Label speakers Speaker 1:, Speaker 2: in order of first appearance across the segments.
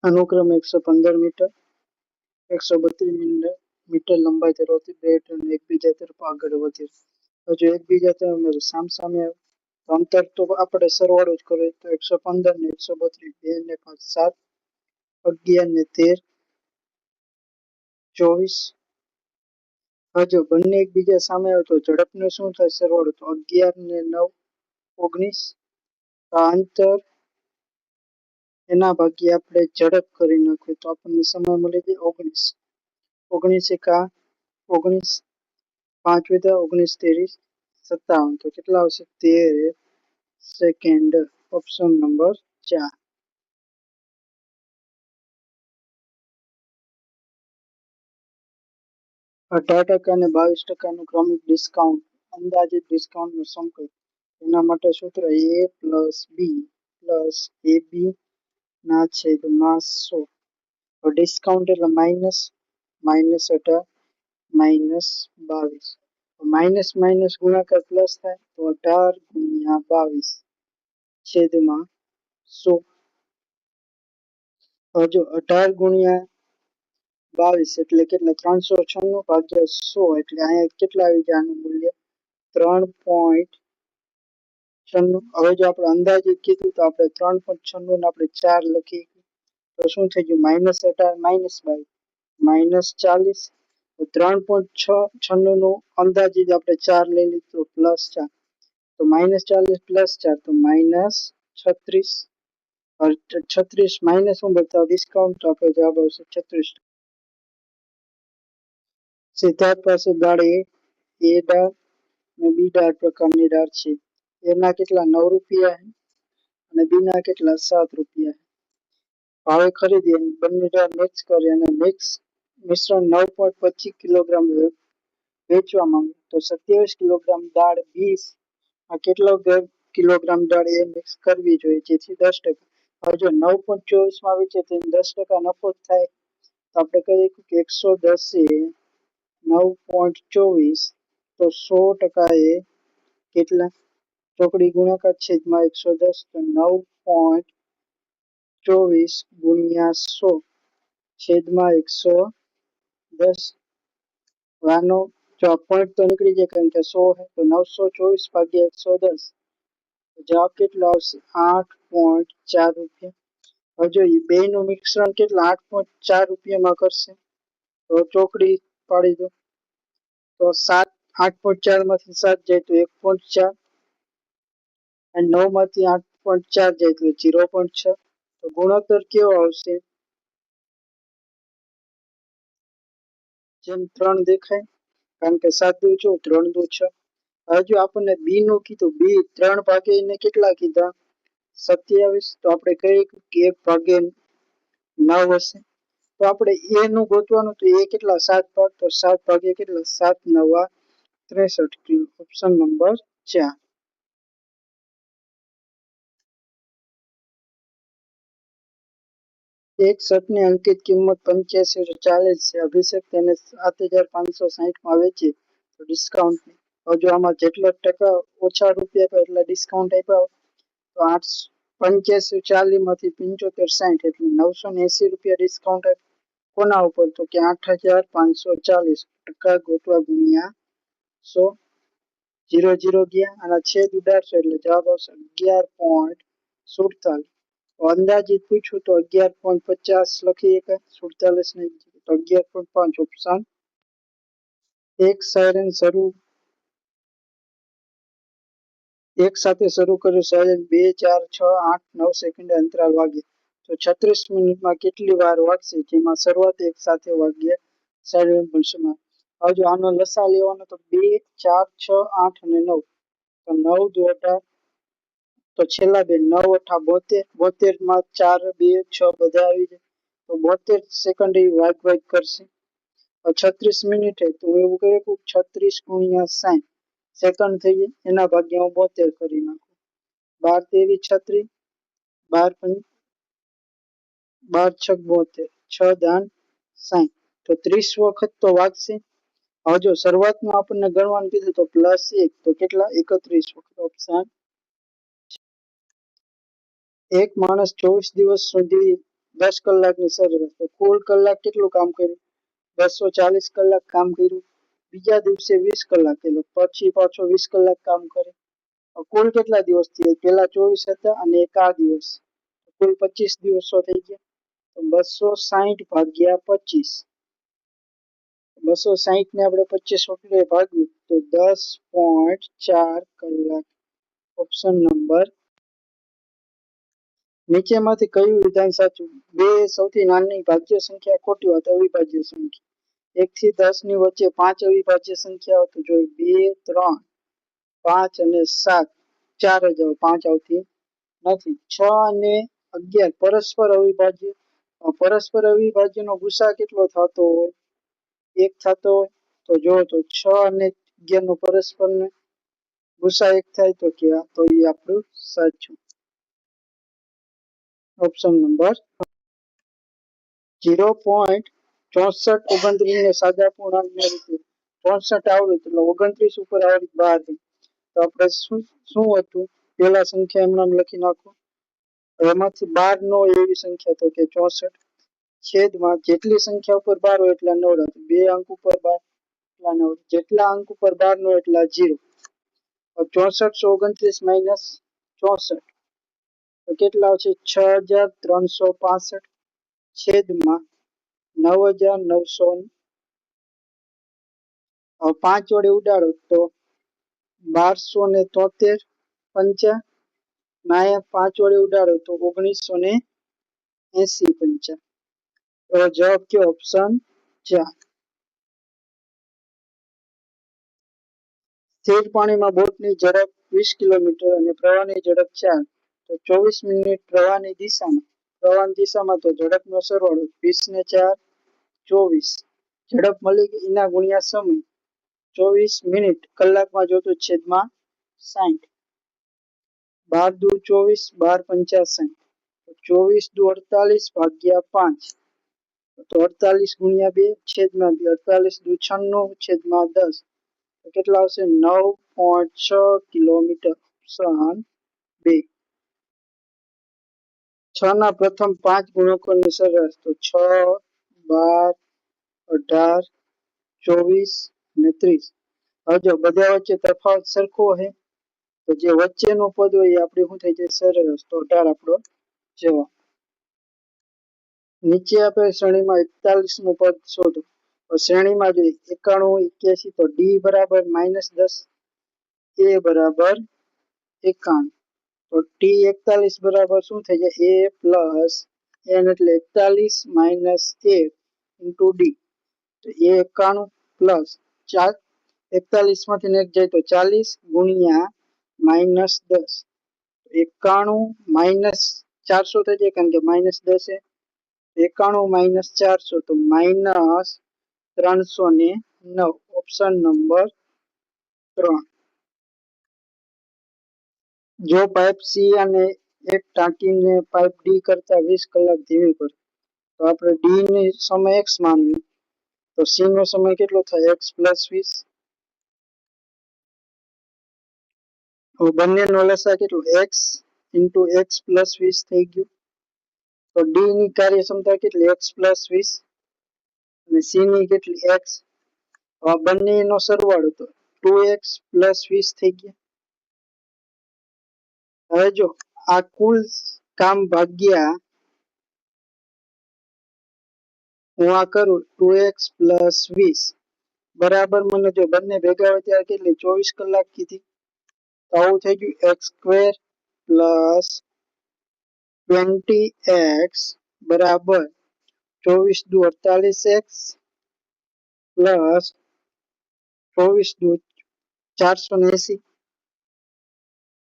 Speaker 1: અનુક્રમે 115 metre, 132 metre લંબાઈ ધરાવતી બે ટ્રેન એકબીજા તરફ આગળ વધે. જો એકબીજા તરફ સામસામે અંતર તો આપણે સરવાળો જ કરીએ તો 115 ને 132 2 ને 5 7 11 ને 13 24. જો બંને એકબીજા સામે આવે તો ઝડપનો શું થાય સરવાળો તો 11 ને 9 19. આ અંતર એના ભાગ્યે આપણે ઝડપ કરી નાખીએ તો આપણને સમય મળે છે 19. 19 એકા 19, 5 વધ્યા 19 તેરી 57. તો કેટલા આવશે 13 સેકન્ડ. Option number 4. 18% અને 22% ક્રમિક ડિસ્કાઉન્ટ અંદાજિત ડિસ્કાઉન્ટનો સંકેત. એના માટે સૂત્ર a plus B plus ab ના છેદમાં 100. ડિસ્કાઉન્ટ એટલે માઇનસ, -18 -22. માઇનસ માઇનસ ગુણાકાર પ્લસ થાય તો 18 ગુણ્યા 22 છેદમાં 100. જો 18 ગુણ્યા 22 એટલે કેટલા 396 ભાગ્યા 100 એટલે અહીંયા કેટલા આવી જાય આનું મૂલ્ય 3.96. હવે જો આપણે અંદાજિત કીધું તો આપણે 3.96 ને આપણે 4 લખી તો શું થઈ ગયું -18 -22 -40. 3.96 નો અંદાજિત આપણે 4 લઈ લીધું +4 તો -40 +4 તો -36. 36 માઇનસ હું બતાવ ડિસ્કાઉન્ટ તો આપણે જવાબ આવશે 36. સિદ્ધાર્થ પાસે દાળ એ દાળ અને બી દાળ પ્રકારની દાળ છે. એના કેટલા 9 રૂપિયા અને બી ના કેટલા 7 રૂપિયા. ભાવે ખરીદી અને બંને દાળ મિક્સ કરી અને મિશ્રણ 9.25 કિલોગ્રામ વેચવા માંગે તો 27 કિલોગ્રામ દાળ બી કેટલો કિલોગ્રામ દાળ એ મિક્સ કરવી જોઈએ જેથી 10%. હવે જો 9.24 માં વેચે તો 10% નફો થાય તો આપણે કહીએ કે 110 એ 9.24 તો 100% એ કેટલા ચોકડી ગુણાકાર છેદમાં 110 તો 9.24 ગુણ્યા 100 છેદમાં 110. વાનો જો પોઈન્ટ તો નીકળી જાય કારણ કે 100 है तो 924 ભાગ્યા 110 જવાબ કેટલો આવશે 8.4 રૂપિયા. હવે જો બે નું મિશ્રણ કેટલા 8.4 રૂપિયામાં કરશે તો ચોકડી પાડી દો તો 7 8.4 માંથી 7 જાય તો 1.4 અને 9 માંથી 8.4 જાય તો 0.6. તો ગુણોત્તર કેવો આવશે જેમ 3 દેખાય કારણ કે 7 દુ 4 3 દુ 6. હવે જો આપણને બી નું કીધું બી 3 ભાગે એને કેટલા કીધા 27 તો આપણે કહીએ કે 1 ભાગે 9 હશે તો આપણે એ નું ગોતવાનું તો એ કેટલા 7 ભાગ તો 7 ભાગે કેટલા 7 9 63. Option number 4. એક શર્ટની અંકિત કિંમત 8540 છે. અભિષેક તેને 7560 માં વેચે તો ડિસ્કાઉન્ટ જો આમાં જેટલા ટકા ઓછા રૂપિયા એટલા ડિસ્કાઉન્ટ આપ્યા તો 8540 માંથી 7560 એટલે 980 રૂપિયા ડિસ્કાઉન્ટ કોના ઉપર તો કે 8540 ટકા ગોતવા ગુણ્યા 100 0 0 ગયા અને છેદ ઉડાડશો એટલે જવાબ આવશે 11.47. અંદાજિત પૂછું તો 11.50 લખી શકાય 47 નહીં તો 11.5. ઓપ્શન એક સાયરન એક સાથે શરૂ કર્યું સાયરન 2 4 6 8 9 સેકન્ડ અંતરાલ વાગે તો 36 મિનિટમાં કેટલી વાર વાગશે જેમાં શરૂઆત એક સાથે વાગ્યે સાયરન બનશે. હવે જો આનો લસા લેવાનો તો 2 4 6 8 અને 9 તો 9 2 18 તો છેલ્લા બે 9 8 72 72 માં 4 2 6 બધા આવી જાય તો 72 સેકન્ડ એ વાગ કરશે. 36 મિનિટે તો એવું કહીએ કે 36 ગુણ્યા 60 સેકન્ડ થઈ જાય એના ભાગ્યા હું 72 કરી નાખું 12 તેરી 36 12 6 72 6 દાન 60 તો 30 વખત તો વાગશે. હવે જો શરૂઆતમાં આપણને ગણવાનું કીધું તો +1 તો કેટલા 31 વખત. ઓપ્શન એક માણસ 24 દિવસ સુધી 10 કલાકની સરેરાશ. તો કુલ કલાક કેટલું કામ કર્યું? 240 કલાક કામ કર્યું. બીજા દિવસે 20 કલાક, એટલે પછી પાછો 20 કલાક કામ કરે. કુલ કેટલા દિવસ થયા? પેલા 24 હતા અને એક આ દિવસ, કુલ 25 દિવસો થઈ ગયા. તો 260 ભાગ્યા 25, 260 ને આપણે 25 વખતે ભાગ્યું તો 10.4 કલાક. Option number. નીચેમાંથી કયું વિધાન સાચું? 2 સૌથી નાની ભાજ્ય સંખ્યા ખોટી હોત અવિભાજ્ય સંખ્યા. 1 થી 10 ની વચ્ચે 5 અવિભાજ્ય સંખ્યાઓ તો જોઈએ 2, 3, 5 અને 7. 4 જ આવે, 5 આવતી નથી. 6 અને 11 પરસ્પર અવિભાજ્ય. પરસ્પર અવિભાજ્યનો ગુસા કેટલો થતો હોય? 1 થતો હોય. તો જો તો 6 અને 11 નો પરસ્પર ને ગુસા 1 થાય તો કે તો એ આપણું સાચું. Option number. 0.6429 ને સાદા પૂર્ણાંકની રીતે 64 આવડે એટલે 29 ઉપર આવડી 12. તો આપણે શું હતું? પેલા સંખ્યા એમનામ લખી નાખો. એમાંથી 12 નો એવી સંખ્યા તો કે 64. છેદમાં જેટલી સંખ્યા ઉપર 12 હોય એટલા નવડા. 2 અંક ઉપર 12 એટલા નવડા. જેટલા અંક ઉપર 12 નો એટલા 0. 6429 માઇનસ 64 તો કેટલા આવશે? 6365 છેદમાં 9900. 5 વડે ઉડાડો તો 1273 પંચા. નાયા 5 વડે ઉડાડો તો 1980 પંચા. તો જવાબ કયો? ઓપ્શન 4. સ્થિર પાણીમાં બોટની ઝડપ 20 કિલોમીટર અને પ્રવાહની ઝડપ 4. તો 24 મિનિટ પ્રવાહની દિશામાં તો ઝડપનો સરવાળો 20 ને 4 24. ઝડપ મળી ગઈ એના ગુણ્યા સમય 24 મિનિટ કલાકમાં જોતું છેદમાં 60. 12 દુ 24, 12 પંચા 60. 24 દુ 48 ભાગ્યા 5 તો 48 ગુણ્યા 2 છેદમાં 2. 48 દુ 96 છેદમાં 10. તો કેટલા આવશે? 9.6 કિલોમીટર. ઓપ્શન 2. 6 ના પ્રથમ 5 ગુણકોની સરેરાશ તો 6, 12, 18, 24 અને 30. હવે જો બધા વચ્ચે તફાવત સરખો હશે તો જે વચ્ચેનું પદ હોય એ આપણે શું થઈ જાય? સરેરાશ. તો 18 આપણો જવાબ. નીચે આપેલ શ્રેણીમાં 41મું પદ શોધો. શ્રેણીમાં જોઈએ 91, 81 તો ડી બરાબર -10, એ બરાબર 91. તો ટી 41 બરાબર શું થઈ જાય? એ પ્લસ એન એટલે 41 માઇનસ એ ઇન્ટુ ડી. તો એ 91 પ્લસ 41 માંથી એક જાય તો 40 ગુણ્યા -10. 91 માઇનસ 400 થઈ જાય કારણ કે -10 છે. 91 માઇનસ 400 તો માઇનસ 309. Option number 3. જો પાઇપ સી અને એક ટાંકીને પાઇપ ડી કરતા 20 કલાક ધીમી કરે તો આપણે ડી ની સમય x માનવી તો સી નો સમય કેટલો થાય? x plus 20. બંનેનો લસા કેટલો? x ઇન્ટુ x પ્લસ 20 થઈ ગયું. તો ડી ની કાર્યક્ષમતા કેટલી? x પ્લસ 20 અને સી ની કેટલી? x. બંનેનો સરવાળો તો 2x પ્લસ 20 થઈ ગયા. હવે જો આ કુલ કામ ભાગ્યા હું આ કરું 2x પ્લસ 20 બરાબર મને જો બંને ભેગા હોય ત્યારે કેટલી? 24 કલાક કીધી. તો આવું થઈ ગયું x સ્ક્વેર પ્લસ 20x બરાબર 24 દુ 48x પ્લસ 24 દુ 480.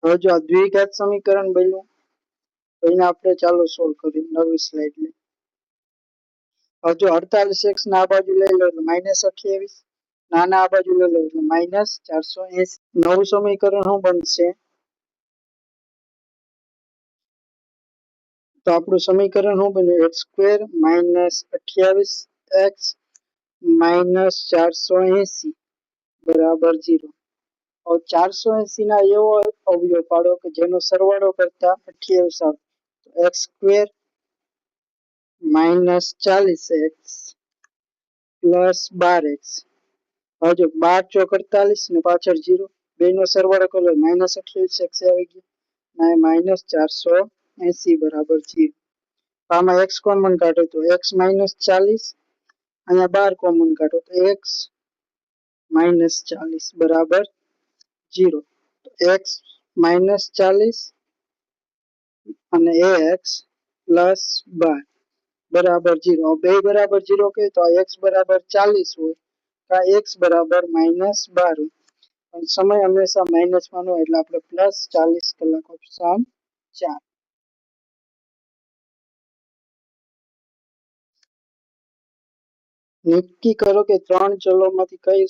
Speaker 1: હવે જો આ દ્વિઘાત સમીકરણ બન્યું તો એને આપણે ચાલો સોલ્વ કરીએ નવી સ્લાઇડ લઈ. હવે જો 48x ના આ બાજુ લઈ લો એટલે -28, નાના આ બાજુ લઈ લો એટલે -480. નવું સમીકરણ શું બનશે? તો આપણું સમીકરણ શું બન્યું? x square minus 28x minus 480 બરાબર 0. હવે 480 ના એવો અવયવ પાડો કે જેનો સરવાળો કરતા 28 આવે. તો x square -40x plus 12x. હવે જો 12 ચોક 48 ને પાછળ 0, બેનો સરવાળો કરો -28x આવી ગયું અને -480 બરાબર 0. આમાં x કોમન કાઢો તો x -40, અહીંયા 12 કોમન કાઢો તો x -40 બરાબર 0. તો x -40 અને x પ્લસ 12 બરાબર 0. બે બરાબર 0 કહે તો x બરાબર 40 હોય તો x બરાબર -12 હોય. અને સમય હંમેશા માઇનસમાં હોય એટલે આપણે પ્લસ 40 કલાક ઓપ્શન 4. નક્કી કરો કે ત્રણ ચલોમાંથી કઈ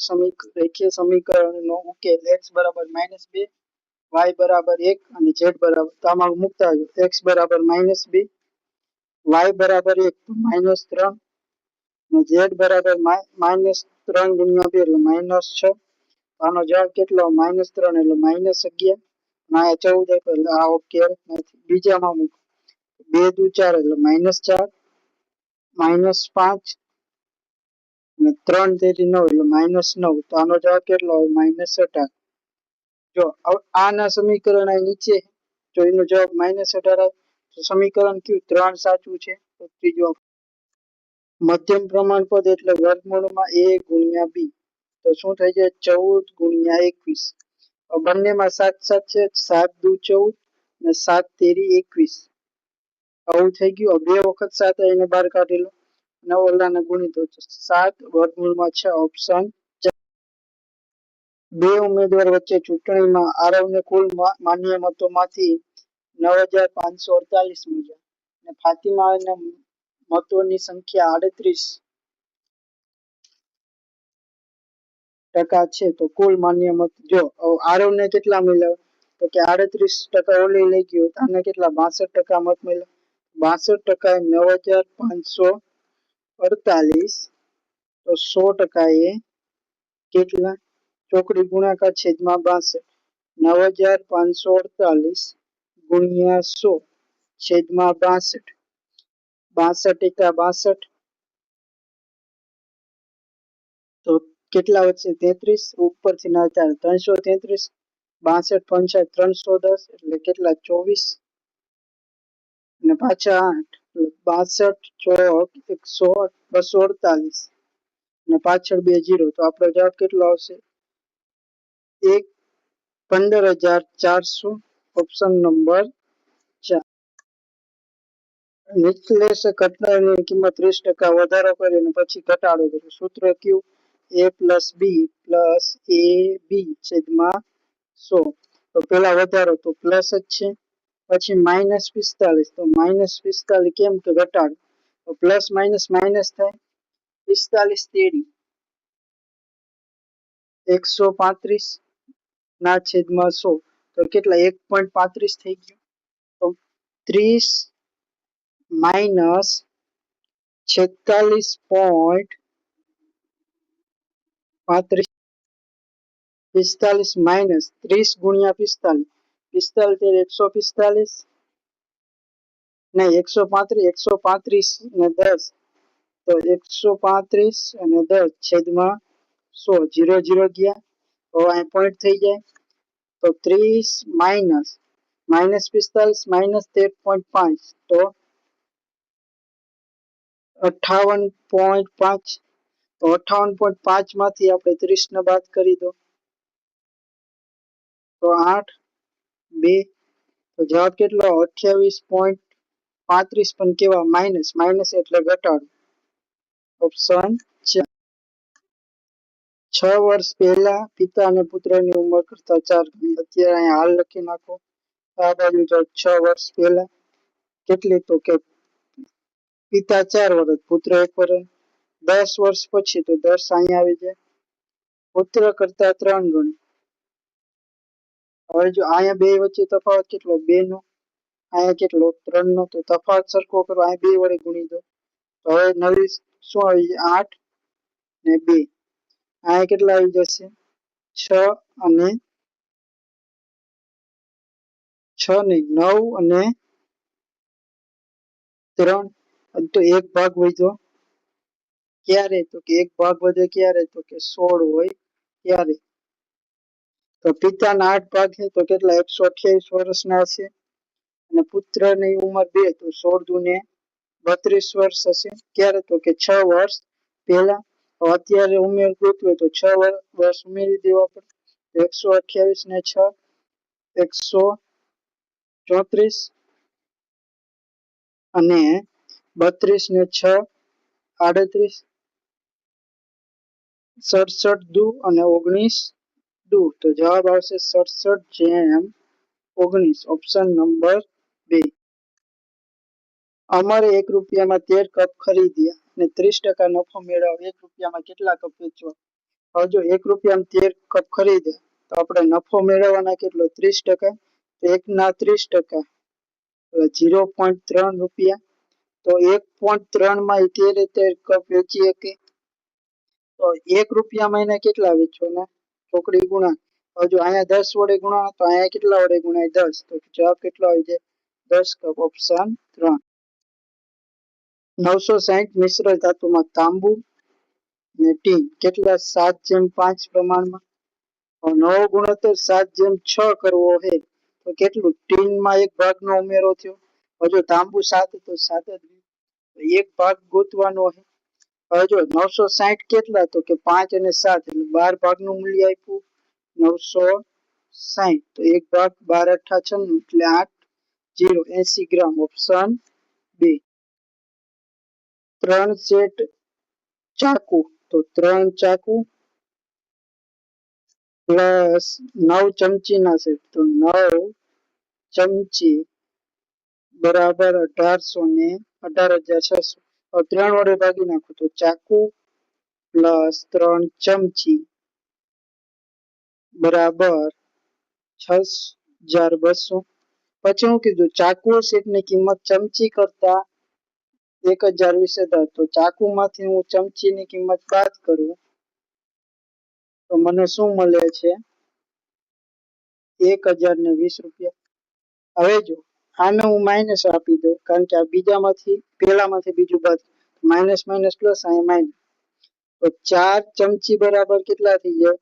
Speaker 1: રેખીય સમીકરણનો ઉકેલ x બરાબર -2, y બરાબર 1 અને z બરાબર, તો આમાં મૂકતા આવજો x બરાબર -2, y બરાબર 1 તો -3 અને z બરાબર -3 ગુણ્યા 2 એટલે -6. આનો જવાબ કેટલો? -3 એટલે -11 અને આ 14 એટલે આ ઉકેલ નથી. બીજામાં મૂકો 2 દુ 4 એટલે -4, -5 અને 3 તેરી 9 એટલે -9. તો આનો જવાબ કેટલો આવે? -18. જો આના સમીકરણ આ નીચે જો એનો જવાબ -18 આવે તો સમીકરણ કયું? 3 સાચું છે. તો ત્રીજો મધ્યમ પ્રમાણપદ એટલે વર્ગમૂળમાં a ગુણ્યા b, તો શું થઈ જાય? 14 ગુણ્યા 21. બંનેમાં 7 7 છે, 7 દુ 14 અને 7 તેરી 21. આવું થઈ ગયું. બે વખત 7 એને બહાર કાઢી લો અને ઓલાને ગુણી દો. 7 વર્ગમૂળમાં 6 ઓપ્શન. બે ઉમેદવાર વચ્ચે ચૂંટણીમાં આરવને કુલ માન્ય મતોમાંથી 9548 મળ્યા અને ફાતિમાના મતોની સંખ્યા 38% છે. તો કુલ માન્ય મત જો આરવને કેટલા મળ્યા? તો કે 38% ઓલી લઈ ગયો. આને કેટલા? 62% મત મળ્યા. 62% 9548 તો 100% એ કેટલા? ચોકડી ગુણાકાર છેદમાં 62. 9548 ગુણ્યા 100 છેદમાં 62. 62 એકા 62 તો કેટલા વધશે? 33. ઉપરથી ના ચાલે 333. 62 પંચા 310 એટલે કેટલા? 24 અને પાછા 8 એટલે 62 ચોક 248 અને પાછળ 2 0. તો આપણો જવાબ કેટલો આવશે? 15,400 ઓપ્શન નંબર 4. નિખિલેશ ઘટનાની કિંમત 30% વધારો કર્યો અને પછી ઘટાડો કર્યો. સૂત્ર કયું? a પ્લસ બી પ્લસ એ બી છેદમાં 100. તો પેલા વધારો તો પ્લસ જ છે, પછી -45 તો -45 કેમ કે ઘટાડો તો પ્લસ માઇનસ માઇનસ થાય. 45 તેરી 135 ના છેદમાં 100 તો કેટલા? 1.35 થઈ ગયું. તો 30 માઇનસ 46.35 45 માઇનસ 30 ગુણ્યા 45 45 145 નહીં 135 ને 10 તો 135 અને 10 છેદમાં 100 0 0 ગયા તો અહીં પોઈન્ટ થઈ જાય. તો 30 માઇનસ -45 -13.5 તો 58.5. તો 58.5 માંથી આપણે 30 ને બાદ કરી દો તો 8 2 તો જવાબ કેટલો? 28.35. પણ કેવા? માઇનસ માઇનસ એટલે ઘટાડો ઓપ્શન 6 વર્ષ પહેલા પિતા અને પુત્રની ઉંમર કરતા 4 ગણી. અત્યારે અહીંયા હાલ લખી નાખો. આ બાજુ જો 6 વર્ષ પહેલા કેટલી? તો કે પિતા 4 વર્ષ પુત્ર 1 વર્ષ. 10 વર્ષ પછી તો 10 અહીંયા આવી જાય. પુત્ર કરતા 3 ગણી. હવે જો અહીંયા બે વચ્ચે તફાવત કેટલો? 2 નો. અહીંયા કેટલો? 3 નો. તો તફાવત સરખો કરો. અહીંયા 2 વડે ગુણી દો તો હવે નવી શું આવી જાય? 8 ને 2. અહીંયા કેટલા આવી જશે? 6 અને 6 નહીં 9 અને 3 તો એક ભાગ વધ્યો ક્યારે? તો કે એક ભાગ વધે ક્યારે? તો કે 16 હોય ત્યારે. તો પિતાના 8 ભાગ છે તો કેટલા? 128 વર્ષના હશે. અને પુત્રની ઉંમર 2 તો 16 દુને 32 વર્ષ હશે. ક્યારે? તો કે 6 વર્ષ પહેલા. અત્યારે ઉમેર ગોતવે તો 6 વર્ષ ઉમેરી દેવા પડે. 128 ને 6 134 અને 32 ને 6 38 67 દુ અને 19 દુ. તો જવાબ આવશે 67/19. Option number 2. અમારે 1 રૂપિયામાં 13 કપ ખરીદ્યા અને 30% નફો મેળવ્યો. 1 રૂપિયામાં કેટલા કપ વેચવા? હવે જો 1 રૂપિયામાં 13 કપ ખરીદ્યા તો આપણે નફો મેળવવાના કેટલો? 30%. તો 1 ના 30% એટલે 0.3 રૂપિયા. તો 1.3 માં 13 કપ વેચી શકે. તો 1 રૂપિયામાં એને કેટલા વેચવાના? ચોકડી ગુણા. હવે જો અહીંયા 10 વડે ગુણા તો અહીંયા કેટલા વડે ગુણાય? 10. તો જવાબ કેટલો આવી જાય? 10 કપ. ઓપ્શન 3. 960 મિશ્ર ધાતુમાં તાંબુ અને ટીન કેટલા? 7/5 પ્રમાણમાં. 9 ગુણોત્તર 7/6 કરવો છે તો કેટલું? ટીનમાં 1 ભાગનો ઉમેરો થયો. હજુ તાંબુ 7 તો 7 જ 1 ભાગ ગોતવાનો છે. હવે જો 960 કેટલા? તો કે 5 અને 7 એટલે 12 ભાગનું મૂલ્ય આપ્યું 960. તો 1 ભાગ 12 × 8 = 96 એટલે 8 0 80 ગ્રામ. ઓપ્શન 2. 3 સેટ ચાકુ તો 3 ચાકુ પ્લસ 9 ચમચીના સેટ તો 9 ચમચી બરાબર 1800 ને 18600. 3 વડે ભાગી નાખો તો ચાકુ પ્લસ 3 ચમચી બરાબર 6200. પછી હું કીધું? ચાકુ સેટની કિંમત ચમચી કરતા 1020 હતા. તો ચાકુમાંથી હું ચમચીની કિંમત બાદ કરું તો મને શું મળે છે? 1020 રૂપિયા. હવે જો આને હું માઇનસ આપી દઉં કારણ કે આ બીજામાંથી પહેલામાંથી બીજું બાદ માઇનસ માઇનસ પ્લસ અહીંયા માઇનસ. તો 4 ચમચી બરાબર કેટલા થઈ જાય?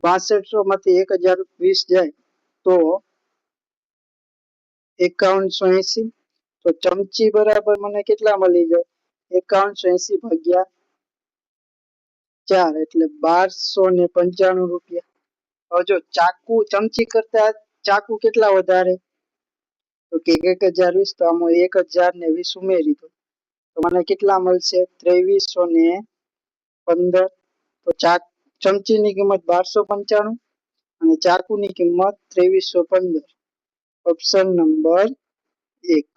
Speaker 1: 6200 માંથી 1020 જાય તો 5180. તો ચમચી બરાબર મને કેટલા મળી જાય? 5180 ભાગ્યા 4 એટલે 1295 રૂપિયા. હવે જો ચાકુ ચમચી કરતા ચાકુ કેટલા વધારે? તો કે 1020. તો આમાં 1020 ઉમેરી દો તો મને કેટલા મળશે? 2315. તો ચમચીની કિંમત 1295 અને ચાકુની કિંમત 2315. Option number 1.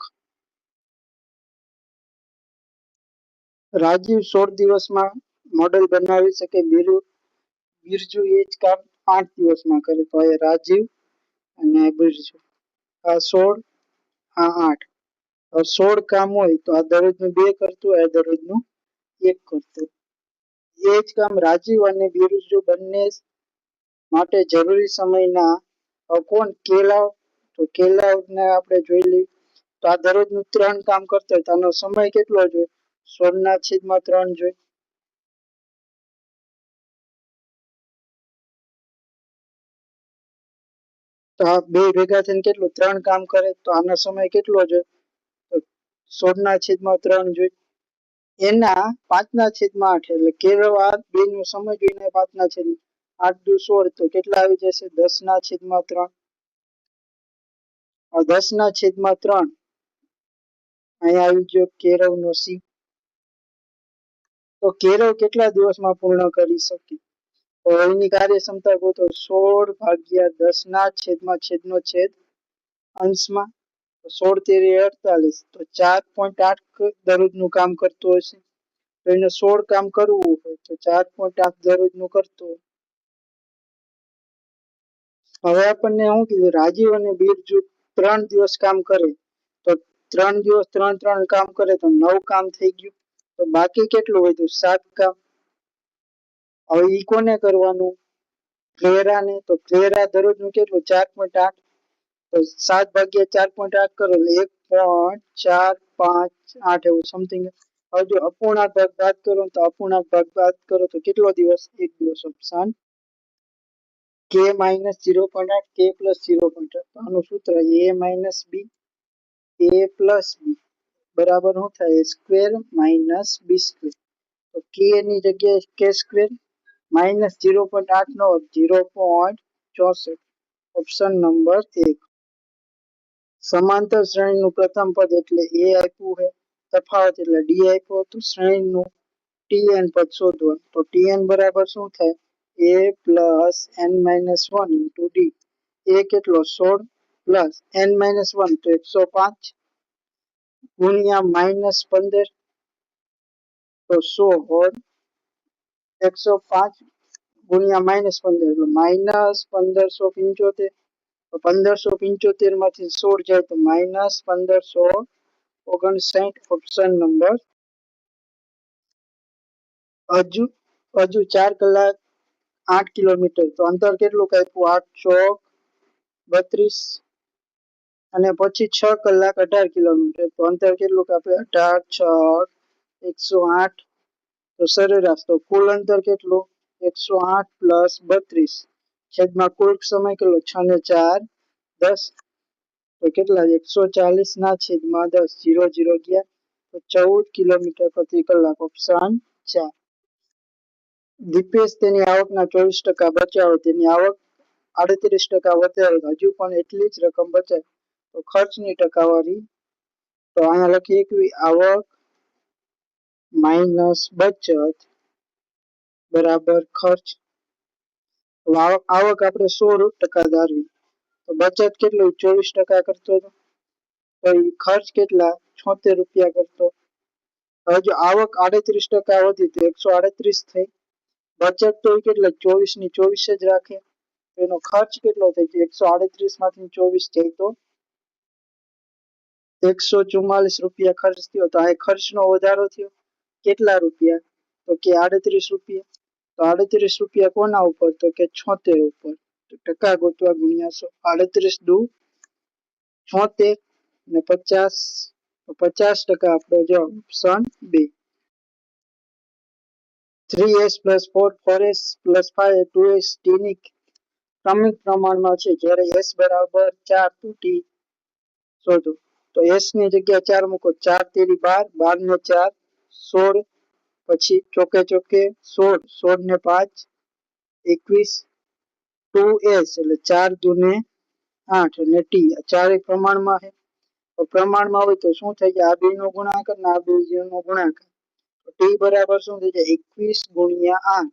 Speaker 1: રાજીવ 16 દિવસમાં મોડેલ બનાવી શકે. બિરજુ એ જ કામ 8 દિવસમાં કરે. તો એ રાજીવ અને બિરજુ આ 16 આ 8. હવે 16 કામ હોય તો આ દરરોજનું 2 કરતું, આ દરરોજનું 1 કરતું. એ જ કામ રાજીવ અને બિરજુ બંને માટે જરૂરી સમયના કોણ? કેલાવ. તો કેલાવને આપણે જોઈ લઈએ તો આ દરરોજનું 3 કામ કરતો હોય તો આનો સમય કેટલો જોઈએ? 16/3 જોઈએ. તો આ બે ભેગા થઈને કેટલું? 3 કામ કરે તો આનો સમય કેટલો જોઈએ? તો 16/3 જોઈએ. એના 5/8 એટલે કેળવ આ બે નો સમય જોઈને 5/8 8 દુ 16 તો કેટલા આવી જશે? 10/3. 10/3 અહીંયા આવી ગયો કેરવ નો સી. તો કેરવ કેટલા દિવસમાં પૂર્ણ કરી શકે? તો એની કાર્યક્ષમતા ગોતો. 16 ભાગ્યા 10/છેદ અંશમાં 16 તેરી 48. તો 4.8 દરરોજનું કામ કરતું હશે. તો એને 16 કામ કરવું હોય તો 4.8 દરરોજનું કરતો. હવે આપણને શું કીધું? રાજીવ અને બિરજુ 3 દિવસ કામ કરે તો 3 દિવસ 3 કામ કરે તો 9 કામ થઈ ગયું. તો બાકી કેટલું વધ્યું? 7 કામ. હવે ઈ કોને કરવાનું? ક્લેરાને. તો ક્લેરા દરરોજનું કેટલું? 4.8. તો 7 ભાગ્યા 4.8 કરો એટલે 0.458 એવું સમથિંગ. હવે જો અપૂર્ણાંક ભાગ બાદ કરો તો અપૂર્ણાંક ભાગ બાદ કરો તો કેટલો દિવસ? એક દિવસ. Option k minus 0.8 k plus 0.8. આનું સૂત્ર a minus B a plus B બરાબર શું થાય? a square minus B square. તો k ની જગ્યાએ k સ્ક્વેર માઇનસ 0.8 નો 0.64. Option number 1. સમાંતર શ્રેણીનું પ્રથમ પદ એટલે a આપ્યું છે, તફાવત એટલે d આપ્યો, તો શ્રેણીનું tn પદ શોધવાનું. તો tn બરાબર શું થાય? a plus n minus 1 into D. a કેટલો? 16 પ્લસ n માઇનસ 1 તો 105 ગુણ્યા માઇનસ 15 તો 16 105 ગુણ્યા માઇનસ 15 એટલે માઇનસ 1575. તો 1575 માંથી 16 જાય તો માઇનસ 1559. Option number. હજુ 4 કલાક 8 કિલોમીટર તો અંતર કેટલું કાપ્યું? 8 ચોક 32 અને પછી 6 કલાક 18 કિલોમીટર તો અંતર કેટલું કાપે? 18 6 108. તો સરેરાશ તો કુલ અંતર કેટલું? 108 પ્લસ 32 છેદમાં કુલ સમય કેટલો? 6 ને 4 10. તો કેટલા? 140 ના છેદમાં 10 0 0 ગયા તો 14 કિલોમીટર પ્રતિ કલાક. ઓપ્શન 4. દીપેશ તેની આવકના 24% બચાવે, તેની આવક 38% વધારે, હજુ પણ એટલી જ રકમ બચાવે, તો ખર્ચની ટકાવારી. તો અહીંયા લખીએ કે આવક માઇનસ બચત બરાબર ખર્ચ. આવક આપણે 16% ધારવી, તો બચત કેટલું? 24% કરતો હતો, તો ખર્ચ કેટલા? 76 રૂપિયા કરતો. હવે જો આવક 38% વધી તો 138 થઈ. બચત તો કેટલા? 24 ની 24 જ રાખે. તો એનો ખર્ચ કેટલો થઈ ગયો? 138 માંથી 24 જાય તો 144 રૂપિયા ખર્ચ થયો. તો આ ખર્ચનો વધારો થયો. કેટલા રૂપિયા? તો કે 38 રૂપિયા. તો 38 રૂપિયા કોના ઉપર? તો કે 76 ઉપર. તો ટકા ગોતવા ગુણ્યા 38 દુ 76 ને 50. તો 50% આપણો જવાબ. Option 2. 3s plus 4 4s plus 5 2s t ની ક્રમિક પ્રમાણમાં છે, જ્યારે s બરાબર 4 તો t શોધો. તો s ની જગ્યાએ 4 મૂકો. 4 તેરી 12 12 ને 4 16 પછી ચોકે ચોકે 16 16 ને 5 21 2s એટલે 4 દુને 8 અને t ચારે પ્રમાણમાં છે. તો પ્રમાણમાં હોય તો શું થઈ જાય? આ બે નો ગુણાકાર ને આ બે નો ગુણાકાર. તો t બરાબર શું થઈ જાય? 21 ગુણ્યા 8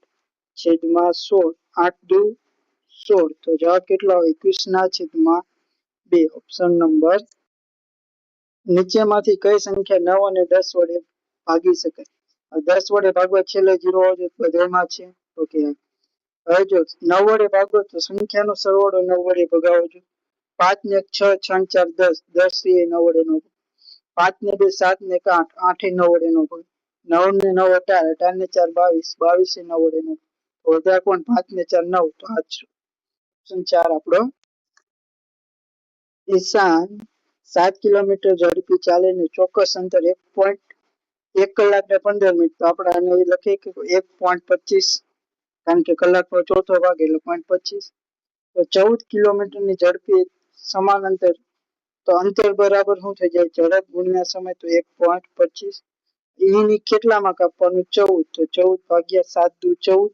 Speaker 1: છેદમાં 16 8 દુ 16. તો જવાબ કેટલો આવે? 21 ના છેદમાં 2. Option number. નીચેમાંથી કઈ સંખ્યા 9 અને 10 વડે ભાગી શકાય? 10 વડે ભાગવા છેલ્લે 0 હોય તો બધામાં છે. તો કે હવે જો 9 વડે ભાગો તો સંખ્યાનો સરવાળો 9 વડે ભગાવો જોઈએ. 5 ને 6 6 4 10 10 એ 9 વડે નો. 5 ને 2 7 ને 8 8 એ 9 વડે નો. 9 ને 9 18 18 ને 4 22 22 એ 9 વડે નો. વધારે કોણ? 5 ને 4 9. તો આ ઓપ્શન 4 આપણો. ઈશાન 7 કિલોમીટર ઝડપી ચાલીને ચોક્કસ અંતર 1 કલાક ને 15 મિનિટ. તો આપણે આને લખીએ કે 1.25 કારણ કે કલાકનો ચોથો ભાગ એટલે 0.25. તો 14 કિલોમીટરની ઝડપી સમાન અંતર. તો અંતર બરાબર શું થઈ જાય? ઝડપ ગુણ્યા સમય. તો 1.25. એની કેટલામાં કાપવાનું? 14. તો 14 ભાગ્યા 7 દુ 14.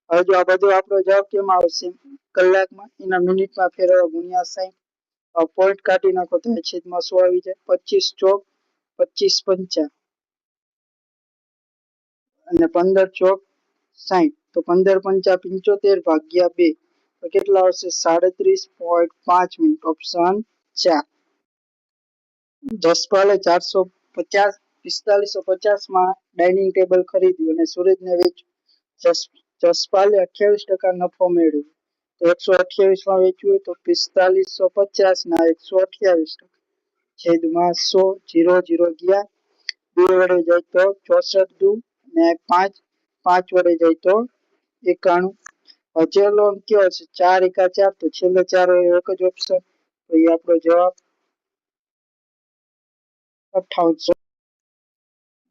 Speaker 1: હવે જો આ બધો આપણો જવાબ કેમાં આવશે? કલાકમાં. એના મિનિટમાં ફેરવવા ગુણ્યા 60. પોઈન્ટ કાઢી નાખો તો છેદમાં 100 આવી જાય. 25 ચોક 25 પંચા અને 15 ચોક 60. તો 15 પંચા 75 ભાગ્યા 2 તો કેટલા આવશે? 37.5 મિનિટ. ઓપ્શન 4. જસપાલે 4550 માં ડાઇનિંગ ટેબલ ખરીદ્યું અને સુરજને વેચ્યું. જસપાલે 28% નફો મેળવ્યો. તો 128 માં વેચ્યું હોય તો 4550 ના 128 છેદમાં 100 0 0 ગયા. 2 વડે જાય તો 64 દુ ને 5 5 વડે જાય તો 91. છેલ્લો અંક કયો છે? 4 એકા 4. તો છેલ્લે 4 હોય એક જ ઓપ્શન. તો એ આપણો જવાબ. 5800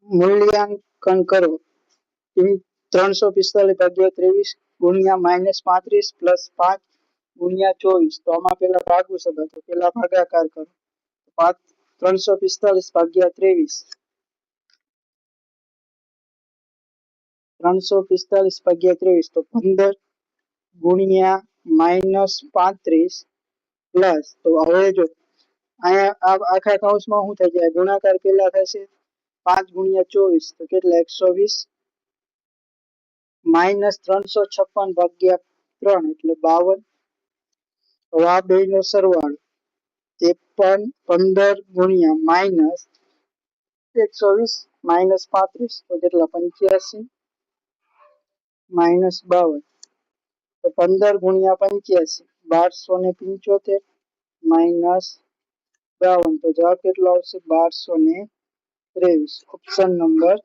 Speaker 1: મૂલ્યાંકન કરો. 345 ભાગ્યા 23 ગુણ્યા -35 પ્લસ 5 ગુણ્યા 24. તો આમાં પેલા ભાગવું છે તો પેલા ભાગાકાર કરો. 345 ભાગ્યા 23 તો 15 ગુણ્યા -35 પ્લસ, તો હવે જો અહીંયા આખા કૌંસમાં શું થઈ જાય, ગુણાકાર પેલા થશે 5 ગુણ્યા 24 તો કેટલા 120 -356 ભાગ્યા 3 એટલે 52. તો આ બેનો સરવાળો 53 15 ગુણ્યા -120 -35 તો કેટલા 85 -52. તો 15 ગુણ્યા 85 1275 -52 તો જવાબ કેટલો આવશે 1223. Option number